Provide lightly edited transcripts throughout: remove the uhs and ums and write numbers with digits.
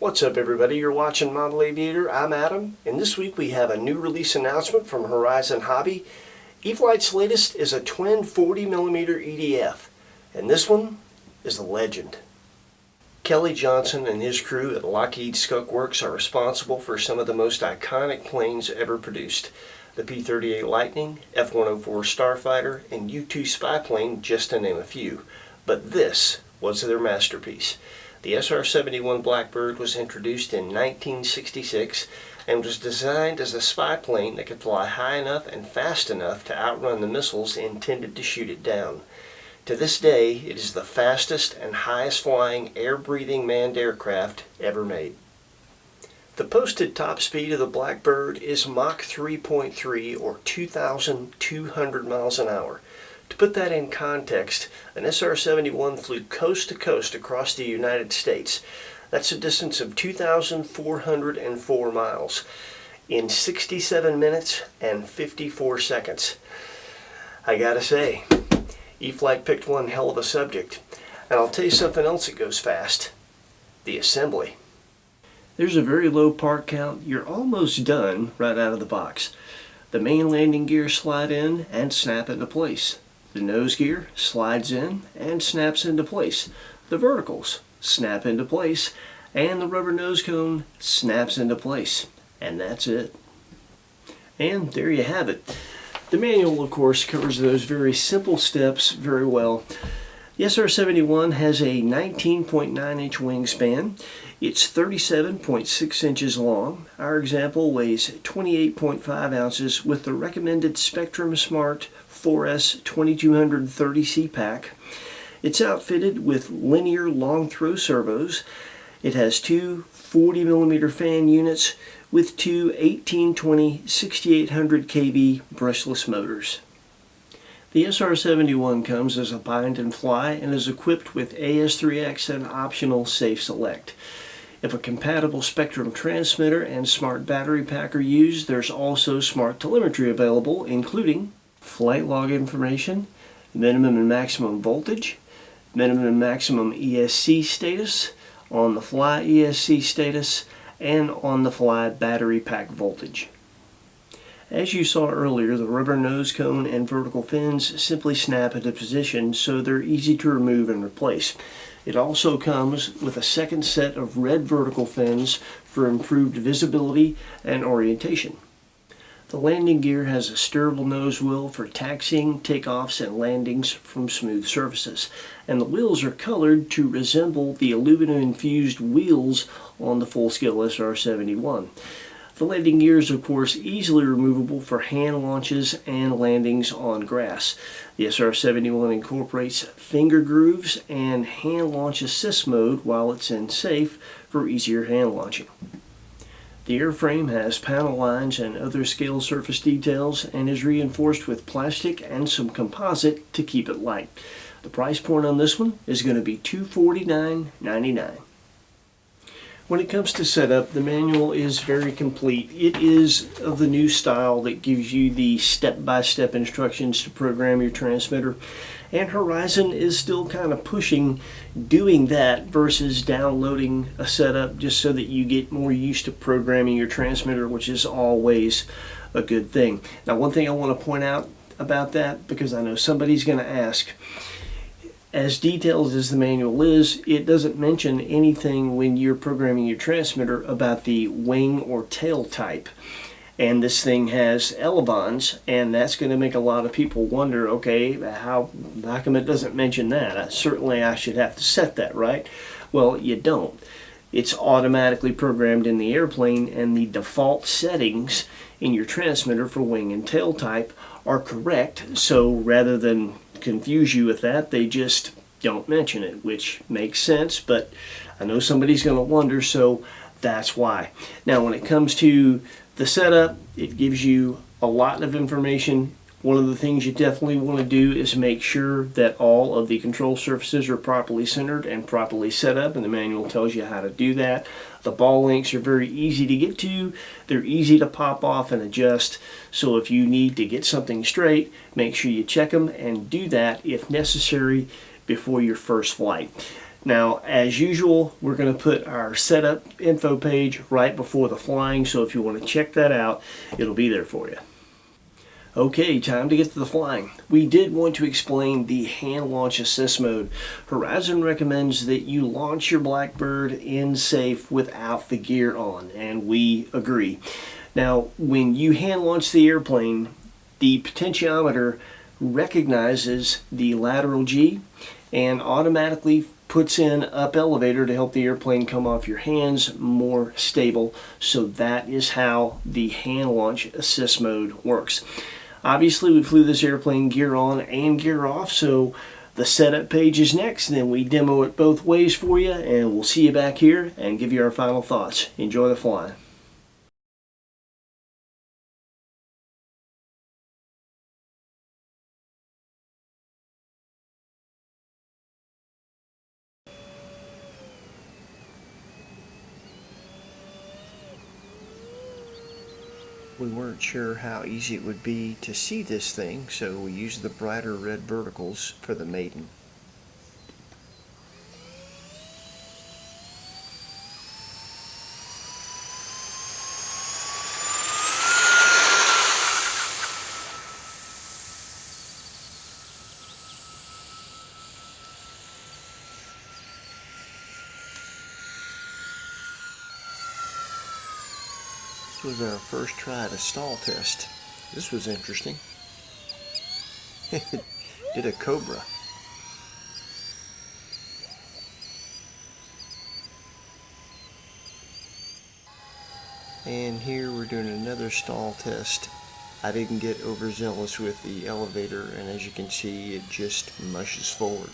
What's up everybody, you're watching Model Aviator, I'm Adam, and this week we have a new release announcement from Horizon Hobby. E-Flite's latest is a twin 40mm EDF, and this one is a legend. Kelly Johnson and his crew at Lockheed Skunk Works are responsible for some of the most iconic planes ever produced. The P-38 Lightning, F-104 Starfighter, and U-2 spy plane, just to name a few. But this was their masterpiece. The SR-71 Blackbird was introduced in 1966 and was designed as a spy plane that could fly high enough and fast enough to outrun the missiles intended to shoot it down. To this day, it is the fastest and highest flying air-breathing manned aircraft ever made. The posted top speed of the Blackbird is Mach 3.3 or 2,200 miles an hour. To put that in context, an SR-71 flew coast to coast across the United States. That's a distance of 2,404 miles in 67 minutes and 54 seconds. I gotta say, E-Flite picked one hell of a subject. And I'll tell you something else that goes fast. The assembly. There's a very low part count. You're almost done right out of the box. The main landing gear slide in and snap into place. The nose gear slides in and snaps into place. The verticals snap into place, and the rubber nose cone snaps into place. And that's it. And there you have it. The manual, of course, covers those very simple steps very well. The SR-71 has a 19.9-inch wingspan. It's 37.6 inches long. Our example weighs 28.5 ounces with the recommended Spectrum Smart 4S 2230C pack. It's outfitted with linear long throw servos. It has two 40mm fan units with two 1820 6800 kV brushless motors. The SR-71 comes as a bind and fly and is equipped with AS3X and optional Safe Select. If a compatible Spectrum transmitter and smart battery pack are used, there's also smart telemetry available, including flight log information, minimum and maximum voltage, minimum and maximum ESC status, on-the-fly ESC status, and on-the-fly battery pack voltage. As you saw earlier, the rubber nose cone and vertical fins simply snap into position, so they're easy to remove and replace. It also comes with a second set of red vertical fins for improved visibility and orientation. The landing gear has a steerable nose wheel for taxiing, takeoffs, and landings from smooth surfaces. And the wheels are colored to resemble the aluminum-infused wheels on the full-scale SR-71. The landing gear is, of course, easily removable for hand launches and landings on grass. The SR-71 incorporates finger grooves and hand launch assist mode while it's in safe for easier hand launching. The airframe has panel lines and other scale surface details and is reinforced with plastic and some composite to keep it light. The price point on this one is going to be $249.99. When it comes to setup, the manual is very complete. It is of the new style that gives you the step-by-step instructions to program your transmitter. And Horizon is still kind of pushing doing that versus downloading a setup just so that you get more used to programming your transmitter, which is always a good thing. Now, one thing I want to point out about that, because I know somebody's going to ask, as detailed as the manual is, it doesn't mention anything when you're programming your transmitter about the wing or tail type. And this thing has elevons, and that's going to make a lot of people wonder, okay, how come it doesn't mention that? Certainly I should have to set that, right? Well, you don't. It's automatically programmed in the airplane, and the default settings in your transmitter for wing and tail type are correct. So rather than confuse you with that, they just don't mention it, which makes sense, but I know somebody's going to wonder, so that's why. Now, when it comes to the setup, it gives you a lot of information. One of the things you definitely want to do is make sure that all of the control surfaces are properly centered and properly set up, and the manual tells you how to do that. The ball links are very easy to get to. They're easy to pop off and adjust. So if you need to get something straight, make sure you check them and do that if necessary before your first flight. Now, as usual, we're going to put our setup info page right before the flying, so if you want to check that out, it'll be there for you. Okay, time to get to the flying. We did want to explain the hand launch assist mode. Horizon recommends that you launch your Blackbird in safe without the gear on, and we agree. Now, when you hand launch the airplane, the potentiometer recognizes the lateral G and automatically puts in up elevator to help the airplane come off your hands more stable. So that is how the hand launch assist mode works. Obviously, we flew this airplane gear on and gear off, so the setup page is next, and then we demo it both ways for you, and we'll see you back here and give you our final thoughts. Enjoy the flying. We weren't sure how easy it would be to see this thing, so we used the brighter red verticals for the Maiden. This was our first try at a stall test. This was interesting. Did a cobra. And here we're doing another stall test. I didn't get overzealous with the elevator, and as you can see, it just mushes forward.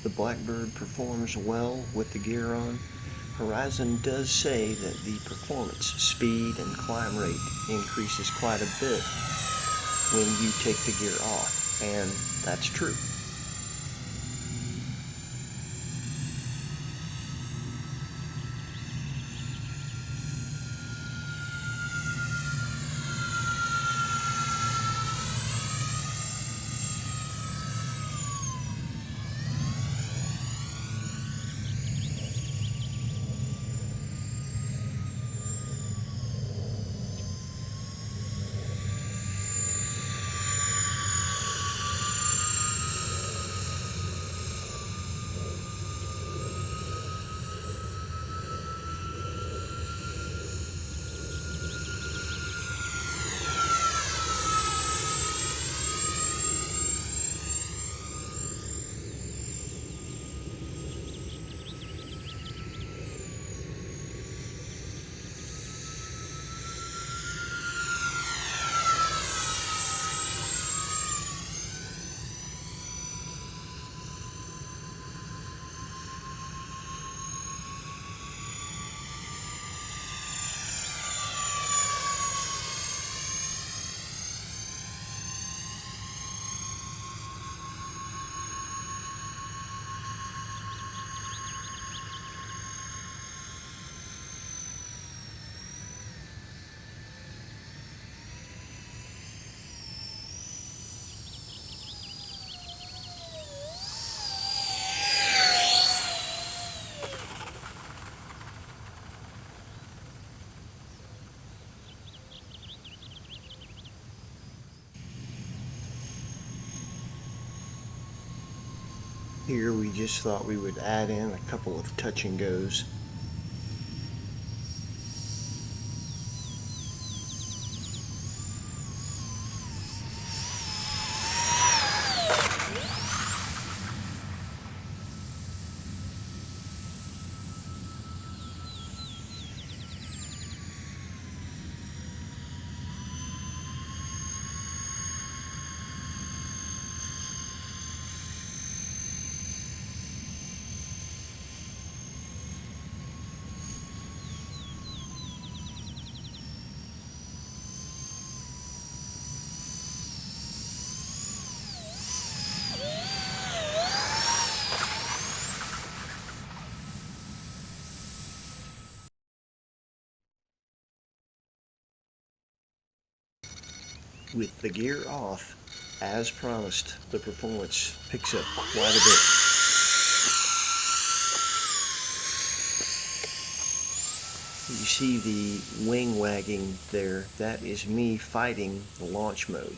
The Blackbird performs well with the gear on. Horizon does say that the performance, speed, and climb rate increases quite a bit when you take the gear off, and that's true. Here we just thought we would add in a couple of touch and goes. With the gear off, as promised, the performance picks up quite a bit. You see the wing wagging there, that is me fighting the launch mode.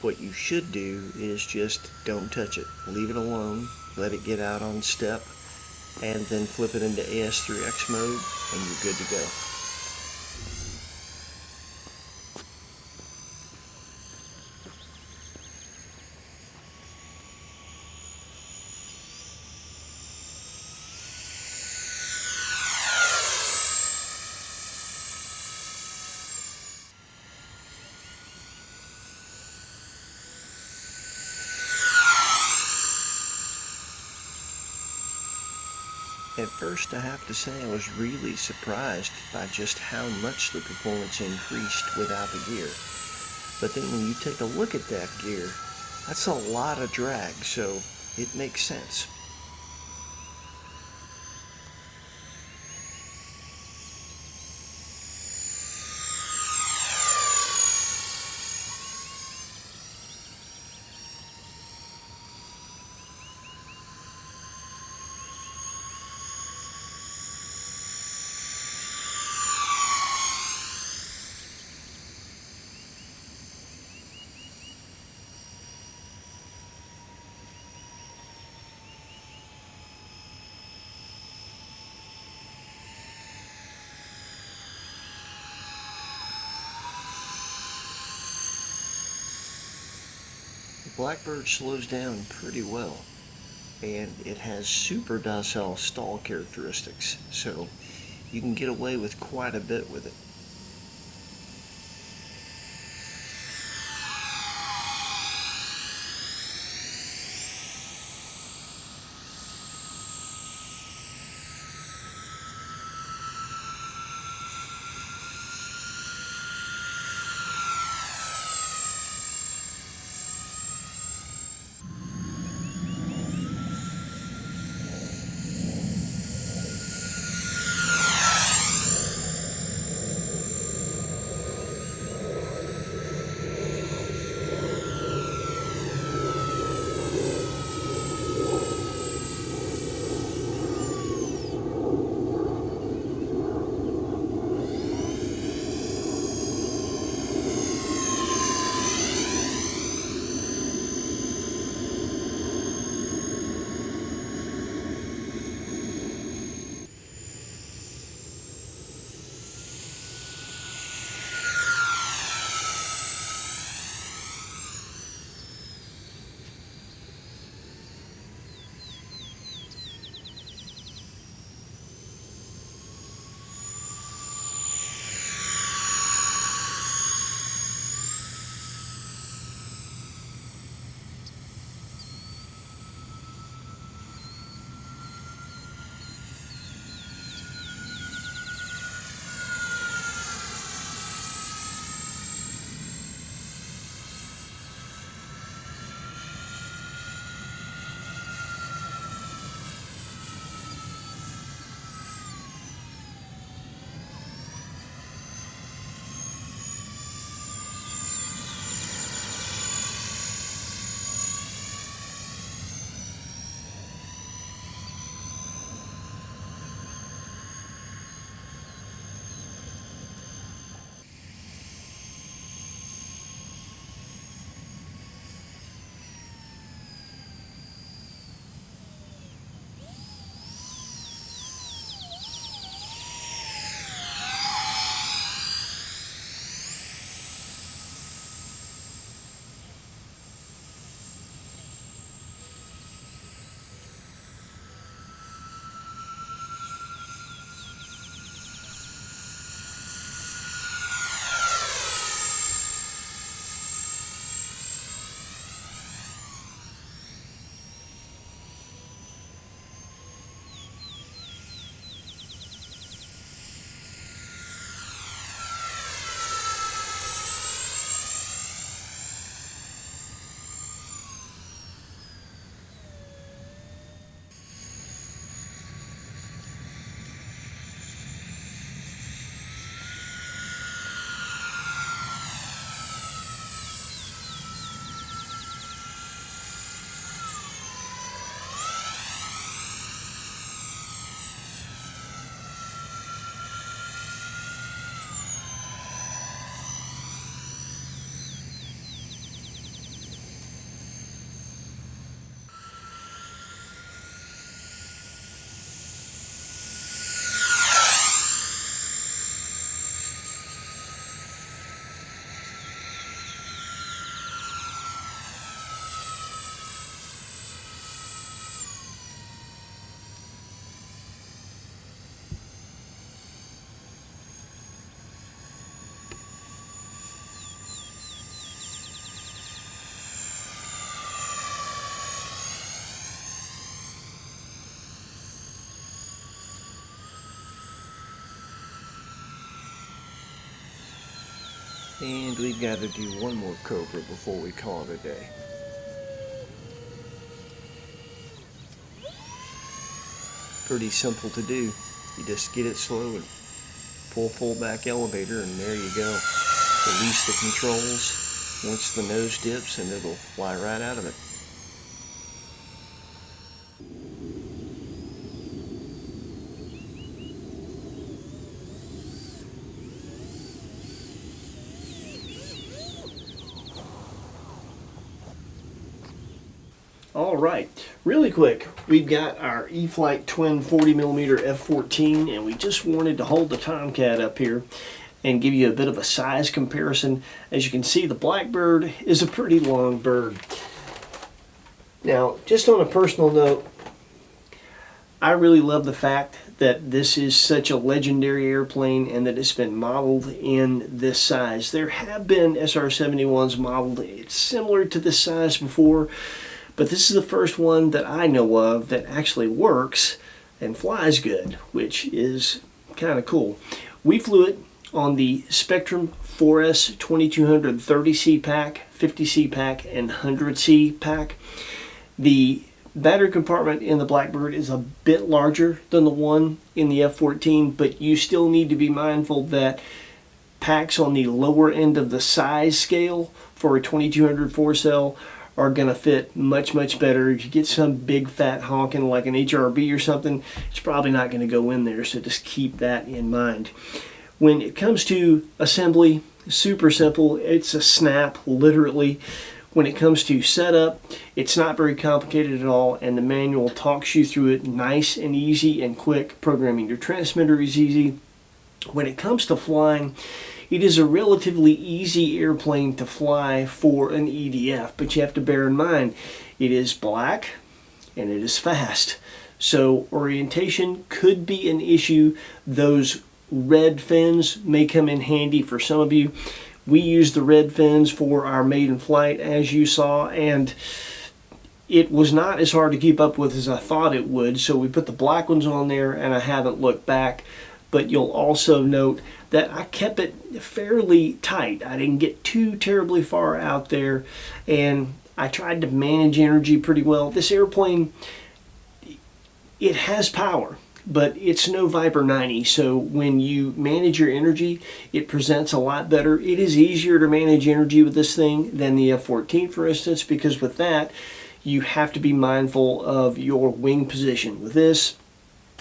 What you should do is just don't touch it. Leave it alone, let it get out on step, and then flip it into AS3X mode, and you're good to go. At first, I have to say I was really surprised by just how much the performance increased without the gear. But then when you take a look at that gear, that's a lot of drag, so it makes sense. Blackbird slows down pretty well, and it has super docile stall characteristics, so you can get away with quite a bit with it. And we've got to do one more cobra before we call it a day. Pretty simple to do. You just get it slow and pull full back elevator, and there you go. Release the controls once the nose dips and it'll fly right out of it. Alright, really quick, we've got our E-Flite twin 40mm f14, and we just wanted to hold the Tomcat up here and give you a bit of a size comparison. As you can see, the Blackbird is a pretty long bird. Now, just on a personal note, I really love the fact that this is such a legendary airplane and that it's been modeled in this size. There have been SR-71s modeled similar to this size before, but this is the first one that I know of that actually works and flies good, which is kind of cool. We flew it on the Spectrum 4S 2230C pack, 50C pack, and 100C pack. The battery compartment in the Blackbird is a bit larger than the one in the F14, but you still need to be mindful that packs on the lower end of the size scale for a 2200 4-cell are going to fit much better. If you get some big fat honking like an HRB or something, it's probably not going to go in there, so just keep that in mind. When it comes to assembly, super simple. It's a snap, literally. When it comes to setup, it's not very complicated at all, and the manual talks you through it nice and easy and quick. Programming your transmitter is easy. When it comes to flying, it is a relatively easy airplane to fly for an EDF, but you have to bear in mind it is black and it is fast. So orientation could be an issue. Those red fins may come in handy for some of you. We use the red fins for our maiden flight, as you saw, and it was not as hard to keep up with as I thought it would, so we put the black ones on there and I haven't looked back. But you'll also note that I kept it fairly tight. I didn't get too terribly far out there, and I tried to manage energy pretty well. This airplane, it has power, but it's no Viper 90, so when you manage your energy, it presents a lot better. It is easier to manage energy with this thing than the F14, for instance, because with that, you have to be mindful of your wing position. With this,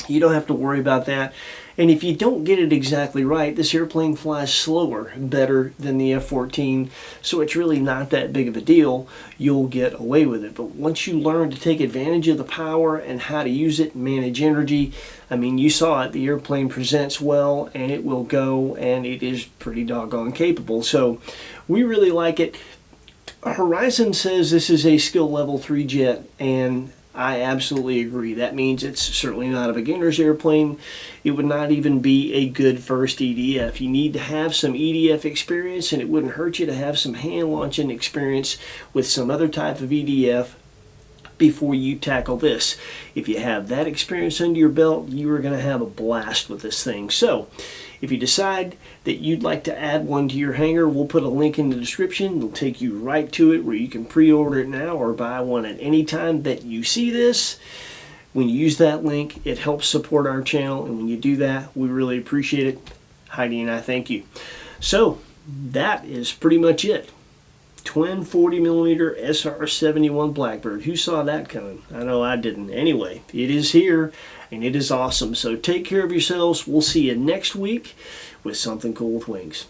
you don't have to worry about that. And if you don't get it exactly right, this airplane flies slower, better than the F14, so it's really not that big of a deal. You'll get away with it. But once you learn to take advantage of the power and how to use it, manage energy, I mean, you saw it, the airplane presents well, and it will go, and it is pretty doggone capable. So we really like it. Horizon says this is a skill level 3 jet, and I absolutely agree. That means it's certainly not a beginner's airplane. It would not even be a good first EDF. You need to have some EDF experience, and it wouldn't hurt you to have some hand launching experience with some other type of EDF before you tackle this. If you have that experience under your belt, you are going to have a blast with this thing. So if you decide that you'd like to add one to your hangar, we'll put a link in the description. It'll take you right to it where you can pre-order it now or buy one at any time that you see this. When you use that link, it helps support our channel, and when you do that, we really appreciate it. Heidi and I thank you. So that is pretty much it. Twin 40mm SR-71 Blackbird. Who saw that coming? I know I didn't. Anyway, it is here, and it is awesome. So take care of yourselves. We'll see you next week with something cool with wings.